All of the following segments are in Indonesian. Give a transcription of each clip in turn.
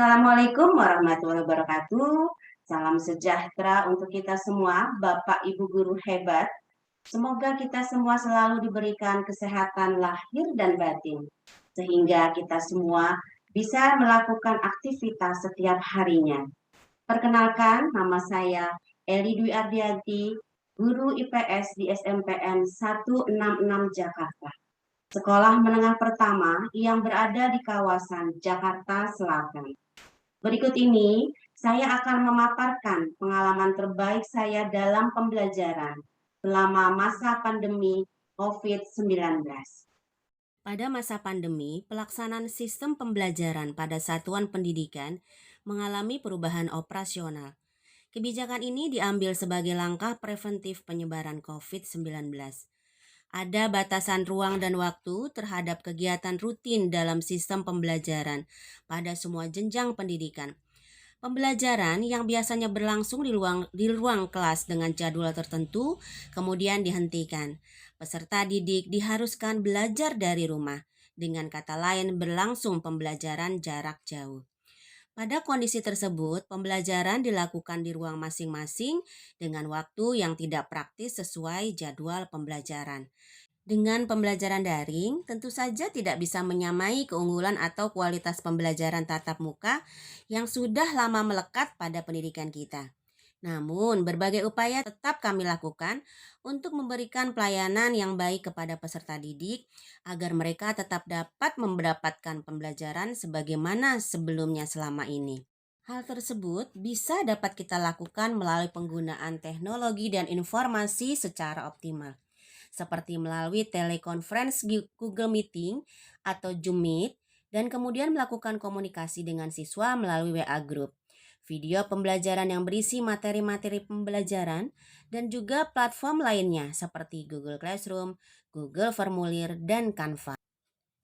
Assalamualaikum warahmatullahi wabarakatuh. Salam sejahtera untuk kita semua, Bapak Ibu guru hebat. Semoga kita semua selalu diberikan kesehatan lahir dan batin, sehingga kita semua bisa melakukan aktivitas setiap harinya. Perkenalkan, nama saya Eli Dwi Ardianti, guru IPS di SMPN 166 Jakarta. Sekolah menengah pertama yang berada di kawasan Jakarta Selatan. Berikut ini, saya akan memaparkan pengalaman terbaik saya dalam pembelajaran selama masa pandemi COVID-19. Pada masa pandemi, pelaksanaan sistem pembelajaran pada satuan pendidikan mengalami perubahan operasional. Kebijakan ini diambil sebagai langkah preventif penyebaran COVID-19. Ada batasan ruang dan waktu terhadap kegiatan rutin dalam sistem pembelajaran pada semua jenjang pendidikan. Pembelajaran yang biasanya berlangsung di ruang kelas dengan jadwal tertentu kemudian dihentikan. Peserta didik diharuskan belajar dari rumah, dengan kata lain berlangsung pembelajaran jarak jauh. Pada kondisi tersebut, pembelajaran dilakukan di ruang masing-masing dengan waktu yang tidak praktis sesuai jadwal pembelajaran. Dengan pembelajaran daring, tentu saja tidak bisa menyamai keunggulan atau kualitas pembelajaran tatap muka yang sudah lama melekat pada pendidikan kita. Namun, berbagai upaya tetap kami lakukan untuk memberikan pelayanan yang baik kepada peserta didik agar mereka tetap dapat mendapatkan pembelajaran sebagaimana sebelumnya selama ini. Hal tersebut bisa dapat kita lakukan melalui penggunaan teknologi dan informasi secara optimal, seperti melalui telekonferensi Google Meeting atau Zoom Meet, dan kemudian melakukan komunikasi dengan siswa melalui WA Group, video pembelajaran yang berisi materi-materi pembelajaran, dan juga platform lainnya seperti Google Classroom, Google Formulir, dan Canva.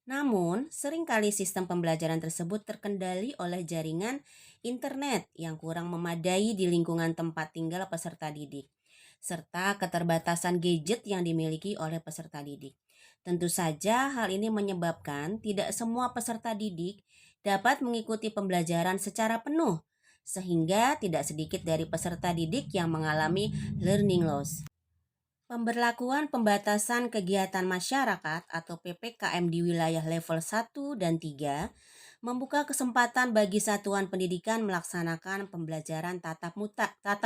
Namun, seringkali sistem pembelajaran tersebut terkendali oleh jaringan internet yang kurang memadai di lingkungan tempat tinggal peserta didik, serta keterbatasan gadget yang dimiliki oleh peserta didik. Tentu saja hal ini menyebabkan tidak semua peserta didik dapat mengikuti pembelajaran secara penuh, sehingga tidak sedikit dari peserta didik yang mengalami learning loss. Pemberlakuan pembatasan kegiatan masyarakat atau PPKM di wilayah level 1 dan 3 membuka kesempatan bagi satuan pendidikan melaksanakan pembelajaran tatap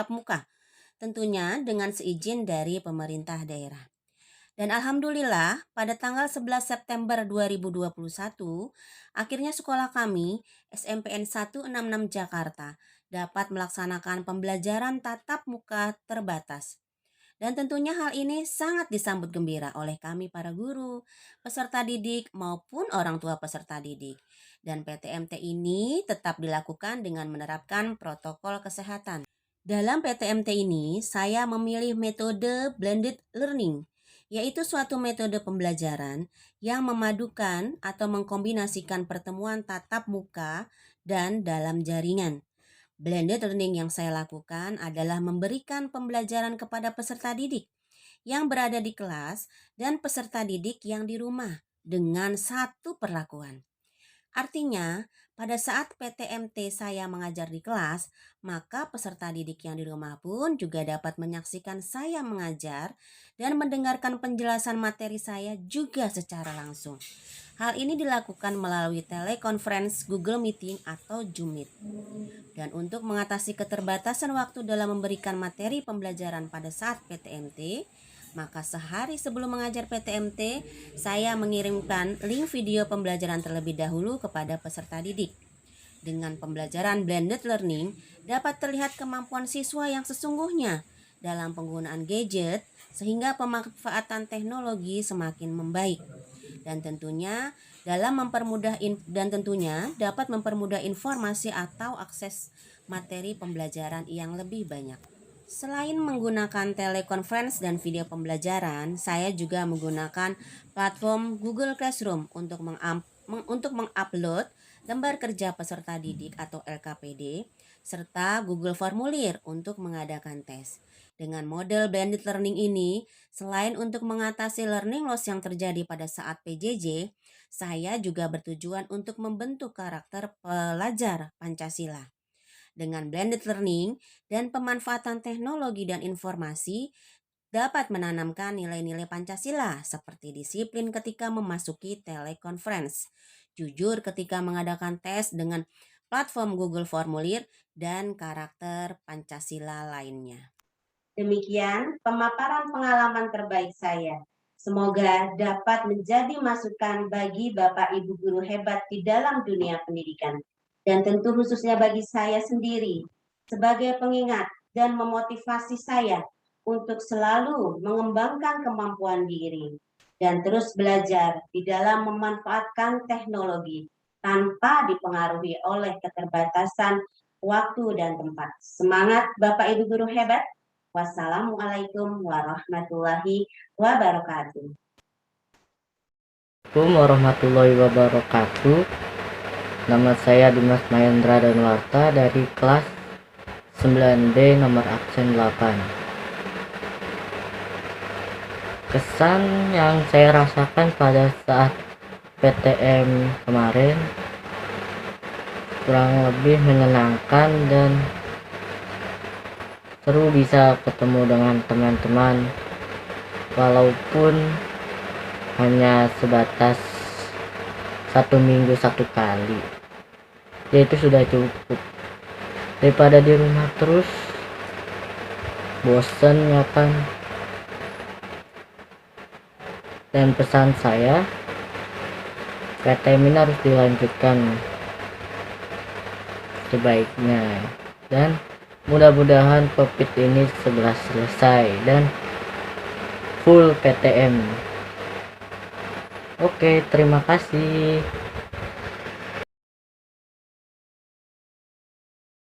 muka, tentunya dengan seizin dari pemerintah daerah. Dan alhamdulillah pada tanggal 11 September 2021, akhirnya sekolah kami SMPN 166 Jakarta dapat melaksanakan pembelajaran tatap muka terbatas. Dan tentunya hal ini sangat disambut gembira oleh kami para guru, peserta didik maupun orang tua peserta didik. Dan PTMT ini tetap dilakukan dengan menerapkan protokol kesehatan. Dalam PTMT ini, saya memilih metode blended learning, yaitu suatu metode pembelajaran yang memadukan atau mengkombinasikan pertemuan tatap muka dan dalam jaringan. Blended learning yang saya lakukan adalah memberikan pembelajaran kepada peserta didik yang berada di kelas dan peserta didik yang di rumah dengan satu perlakuan. Artinya, pada saat PTMT saya mengajar di kelas, maka peserta didik yang di rumah pun juga dapat menyaksikan saya mengajar dan mendengarkan penjelasan materi saya juga secara langsung. Hal ini dilakukan melalui telekonferensi Google Meeting atau Zoom Meet. Dan untuk mengatasi keterbatasan waktu dalam memberikan materi pembelajaran pada saat PTMT, maka sehari sebelum mengajar PTMT, saya mengirimkan link video pembelajaran terlebih dahulu kepada peserta didik. Dengan pembelajaran blended learning, dapat terlihat kemampuan siswa yang sesungguhnya dalam penggunaan gadget sehingga pemanfaatan teknologi semakin membaik. Dan tentunya dapat mempermudah informasi atau akses materi pembelajaran yang lebih banyak. Selain menggunakan telekonferensi dan video pembelajaran, saya juga menggunakan platform Google Classroom untuk mengupload lembar kerja peserta didik atau LKPD, serta Google Formulir untuk mengadakan tes. Dengan model blended learning ini, selain untuk mengatasi learning loss yang terjadi pada saat PJJ, saya juga bertujuan untuk membentuk karakter pelajar Pancasila. Dengan blended learning dan pemanfaatan teknologi dan informasi, dapat menanamkan nilai-nilai Pancasila seperti disiplin ketika memasuki telekonferensi, jujur ketika mengadakan tes dengan platform Google Formulir, dan karakter Pancasila lainnya. Demikian pemaparan pengalaman terbaik saya. Semoga dapat menjadi masukan bagi Bapak Ibu guru hebat di dalam dunia pendidikan. Dan tentu khususnya bagi saya sendiri sebagai pengingat dan memotivasi saya untuk selalu mengembangkan kemampuan diri dan terus belajar di dalam memanfaatkan teknologi tanpa dipengaruhi oleh keterbatasan waktu dan tempat. Semangat Bapak Ibu guru hebat. Wassalamualaikum warahmatullahi wabarakatuh. Assalamualaikum warahmatullahi wabarakatuh. Nama saya Dimas Mahendra Danwarta dari kelas 9B nomor absen 8. Kesan yang saya rasakan pada saat PTM kemarin kurang lebih menyenangkan dan seru bisa ketemu dengan teman-teman walaupun hanya sebatas 1 minggu 1 kali, ya itu sudah cukup daripada di rumah terus bosen ya kan. Dan pesan saya, PTM ini harus dilanjutkan sebaiknya dan mudah-mudahan COVID ini segera selesai dan full PTM. Oke, terima kasih.